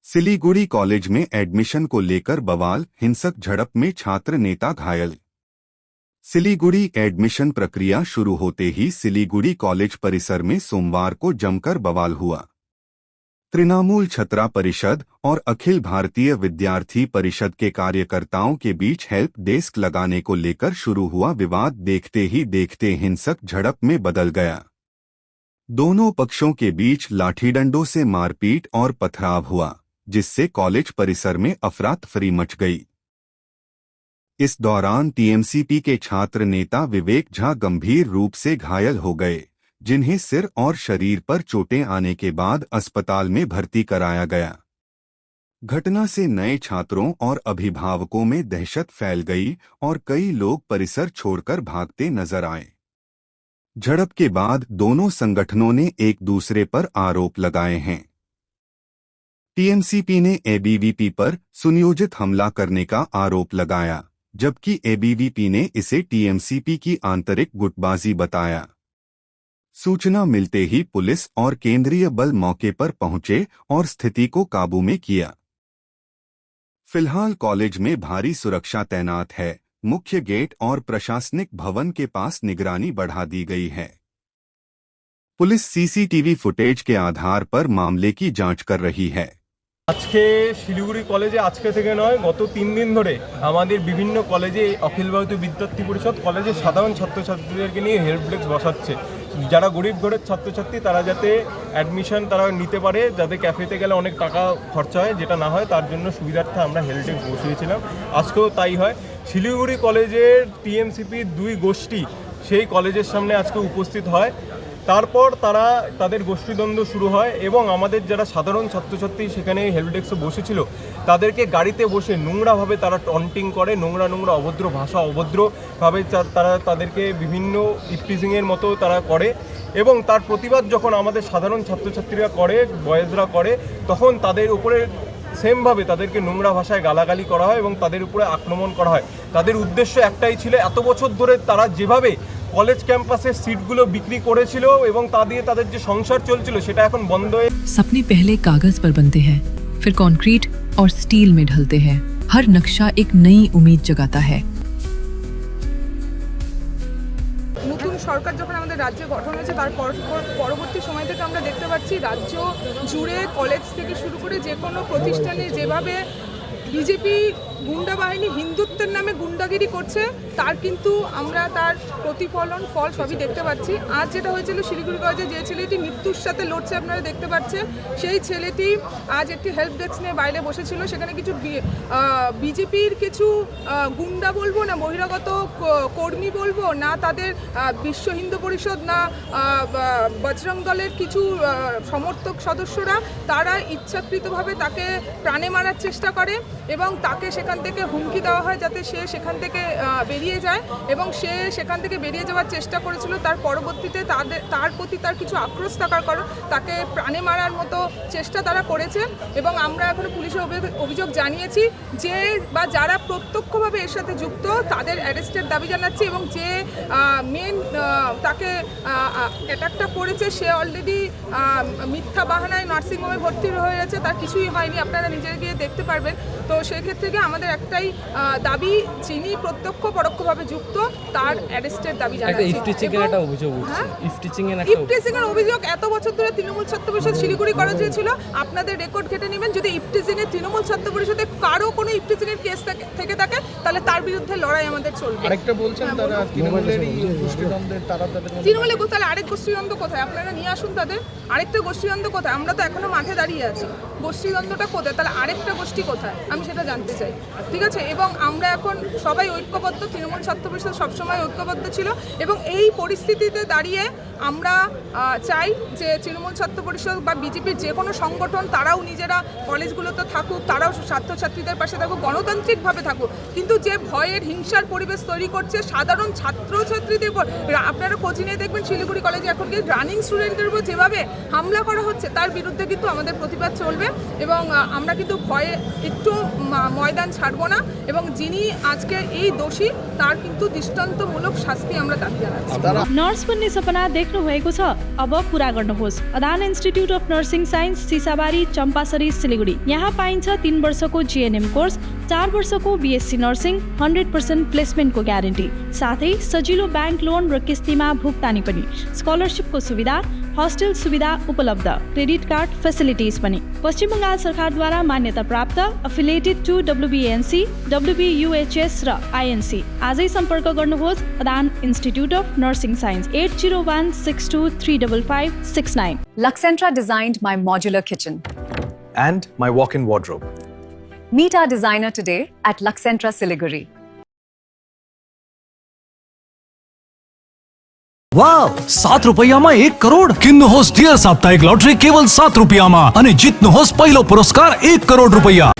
Siliguri college में admission को लेकर बवाल, हिंसक झड़प में छात्र नेता घायल। सिलीगुड़ी एडमिशन प्रक्रिया शुरू होते ही सिलीगुड़ी कॉलेज परिसर में सोमवार को जमकर बवाल हुआ। तृणमूल छात्र परिषद और अखिल भारतीय विद्यार्थी परिषद के कार्यकर्ताओं के बीच हेल्प डेस्क लगाने को लेकर शुरू हुआ विवाद देखते ही देखते हिंसक झड़प में बदल गया। दोनों पक्षों के बीच लाठीडंडों से मारपीट और पथराव हुआ, जिससे कॉलेज परिसर में अफरा-तफरी मच गई। इस दौरान टीएमसीपी के छात्र नेता विवेक झा गंभीर रूप से घायल हो गए, जिन्हें सिर और शरीर पर चोटें आने के बाद अस्पताल में भर्ती कराया गया। घटना से नए छात्रों और अभिभावकों में दहशत फैल गई और कई लोग परिसर छोड़कर भागते नजर आए। झड़प के बाद दोनों संगठनों ने एक दूसरे पर आरोप लगाए हैं। टीएमसीपी ने एबीवीपी पर सुनियोजित हमला करने का आरोप लगाया, जबकि एबीवीपी ने इसे टीएमसीपी की आंतरिक गुटबाजी बताया। सूचना मिलते ही पुलिस और केंद्रीय बल मौके पर पहुंचे और स्थिति को काबू में किया। फिलहाल कॉलेज में भारी सुरक्षा तैनात है। मुख्य गेट और प्रशासनिक भवन के पास निगरानी बढ़ा दी गई है। पुलिस सीसीटीवी फुटेज के आधार पर मामले की जांच कर रही है। আজকে শিলিগুড়ি কলেজে আজকে থেকে নয় গত 3 দিন ধরে আমাদের বিভিন্ন কলেজে অখিল ভারতীয় বিদ্যার্থী পরিষদ কলেজের সাধারণ ছাত্রছাত্রীদেরকে নিয়ে হেল্প ডেস্ক বসাচ্ছে। যারা গরিব ঘরের ছাত্রছাত্রী তারা যাতে অ্যাডমিশন তারা নিতে পারে, যাতে ক্যাফেতে গেলে অনেক টাকা খরচা হয়, যেটা না হয় তার জন্য সুবিধার্থে আমরা হেল্প ডেস্ক বসিয়েছিলাম। আজকেও তাই হয়। শিলিগুড়ি কলেজের টিএমসিপির 2 গোষ্ঠী সেই কলেজের সামনে আজকে উপস্থিত হয়। তারপর তারা তাদের গোষ্ঠীদ্বন্দ্ব শুরু হয় এবং আমাদের যারা সাধারণ ছাত্রছাত্রী সেখানে হেল্প ডেস্কে বসেছিল তাদেরকে গাড়িতে বসে নোংরাভাবে তারা টন্টিং করে, নোংরা অভদ্র ভাষা, অভদ্রভাবে তারা তাদেরকে বিভিন্ন ইপটিজিংয়ের মতো তারা করে এবং তার প্রতিবাদ যখন আমাদের সাধারণ ছাত্রছাত্রীরা করে, বয়েজরা করে, তখন তাদের উপরে সেমভাবে তাদেরকে নোংরা ভাষায় গালাগালি করা হয় এবং তাদের উপরে আক্রমণ করা হয়। তাদের উদ্দেশ্য একটাই ছিল, এত বছর ধরে তারা যেভাবে কলেজ ক্যাম্পাসের সিটগুলো বিক্রি করেছিল এবং তা দিয়ে তাদের যে সংসার চলছিল সেটা এখন বন্ধ হয়ে। सपने पहले कागज पर बनते हैं, फिर कंक्रीट और स्टील में ढलते हैं। हर नक्शा एक नई उम्मीद जगाता है। নতুন সরকার যখন আমাদের রাজ্যে গঠন হয়েছে তার পরবর্তী সময় থেকে আমরা দেখতে পাচ্ছি রাজ্য জুড়ে কলেজ থেকে শুরু করে যে কোনো প্রতিষ্ঠানে যেভাবে বিজেপি গুন্ডা বাহিনী হিন্দুত্বের নামে গুন্ডাগিরি করছে তার কিন্তু আমরা তার প্রতিফলন ফল সবই দেখতে পাচ্ছি। আজ যেটা হয়েছিল শিলিগুড়ি কলেজে, যে ছেলেটি মৃত্যুর সাথে লড়ছে আপনারা দেখতে পাচ্ছেন, সেই ছেলেটি আজ একটি হেল্প ডেস্ক নিয়ে বাইরে বসেছিল। সেখানে কিছু বিজেপির কিছু গুন্ডা বলবো না বহিরাগত কর্মী বলবো না, তাদের বিশ্ব হিন্দু পরিষদ না বজরং দলের কিছু সমর্থক সদস্যরা তারা ইচ্ছাকৃতভাবে তাকে প্রাণে মারার চেষ্টা করে এবং তাকে সেখান থেকে হুমকি দেওয়া হয় যাতে সে সেখান থেকে বেরিয়ে যায় এবং সে সেখান থেকে বেরিয়ে যাওয়ার চেষ্টা করেছিল। তার পরবর্তীতে তার প্রতি তার কিছু আক্রোশ থাকার কারণ তাকে প্রাণে মারার মতো চেষ্টা তারা করেছে এবং আমরা এখনো পুলিশে অভিযোগ জানিয়েছি যে বা যারা প্রত্যক্ষভাবে এর সাথে যুক্ত তাদের অ্যারেস্টের দাবি জানাচ্ছি এবং যে মেন তাকে অ্যাটাকটা করেছে সে অলরেডি মিথ্যা বাহানায় নার্সিংহোমে ভর্তি হয়ে গেছে, তার কিছুই হয়নি, আপনারা নিজেরা গিয়ে দেখতে পারবেন। তো সেক্ষেত্রে গিয়ে আমাদের একটাই দাবি, যিনি প্রত্যক্ষ পরোক্ষভাবে যুক্ত তার অ্যারেস্টের দাবি জানাচ্ছি। ইফটিচিংয়ের অভিযোগ এত বছর ধরে তৃণমূল ছাত্র পরিষদ শিলিগুড়ি কলেজে ছিল, আপনাদের রেকর্ড ঘেটে নেবেন। যদি ইফটিচিংয়ের তৃণমূল ছাত্র পরিষদে কারো কোনো ইফটিচিংয়ের কেস থেকে থাকে তাহলে তার বিরুদ্ধে লড়াই আমাদের চলবে। আরেকটা বলছেন তারা তৃণমূলেরই গোষ্ঠীদ্বন্দ্বের তৃণমূলের তাহলে আরেক গোষ্ঠীদ্বন্দ্ব কোথায়? আপনারা নিয়ে আসুন তাদের আরেকটা গোষ্ঠীদ্বন্দ্ব কোথায়? আমরা তো এখনো মাঠে দাঁড়িয়ে আছি, গোষ্ঠীদ্বন্দ্বটা কোথায়? তাহলে আরেকটা গোষ্ঠী কোথায় আমি সেটা জানতে চাই, ঠিক আছে? এবং আমরা এখন সবাই ঐক্যবদ্ধ, তৃণমূল ছাত্র পরিষদ সবসময় ঐক্যবদ্ধ ছিল এবং এই পরিস্থিতিতে দাঁড়িয়ে আমরা চাই যে তৃণমূল ছাত্র পরিষদ বা বিজেপির যে কোনো সংগঠন তারাও নিজেরা কলেজগুলোতে থাকুক, তারাও ছাত্রছাত্রীদের পাশে থাকুক, গণতান্ত্রিকভাবে থাকুক, কিন্তু যে ভয়ের হিংসার পরিবেশ তৈরি করছে সাধারণ ছাত্রছাত্রীদের উপর, আপনারা খোঁজ নিয়ে দেখবেন শিলিগুড়ি কলেজে এখন কি রানিং স্টুডেন্টদের উপর যেভাবে হামলা করা হচ্ছে তার বিরুদ্ধে কিন্তু আমাদের প্রতিবাদ চলবে এবং আমরা কিন্তু ভয়ে একটু ময়দান ছাড়বো না এবং যিনি আজকে এই দোষী তার কিন্তু দৃষ্টান্তমূলক শাস্তি আমরা দাবি জানাচ্ছি। नर्स बन्ने सपना देख्नु भएको छ, अब पूरा गर्नुहोस्। Adan institute of nursing science, Sisabari, Champasari, Siliguri. यहाँ पाइन्छ 3 वर्षको जिएनएम कोर्स, 4 वर्षको बीएससी नर्सिङ, 100% प्लेसमेन्टको ग्यारेन्टी, साथै सजिलो ब्याङ्क लोन र किस्तीमा भुक्तानी पनि, स्कलरसिपको सुविधा, हस्टेल सुविधा उपलब्ध, क्रेडिट कार्ड फेसिलिटिज पनि। पश्चिम बङ्गाल सरकारद्वारा मान्यता प्राप्त, अफिलिएटेड टु WBNC, WBUHS र INC। आजै सम्पर्क गर्नुहोस् Adan institute of nursing science, 8016235569। Luxentra designed my modular kitchen. and my walk-in wardrobe. Meet our designer today at Luxentra Siliguri. Wow, 7 रुपैयाँमा 1 करोड किन्नुहोस् डियर साप्ताहिक लटरी केवल 7 रुपैयाँमा अनि जित्नुहोस् पहिलो पुरस्कार 1 करोड रुपैयाँ।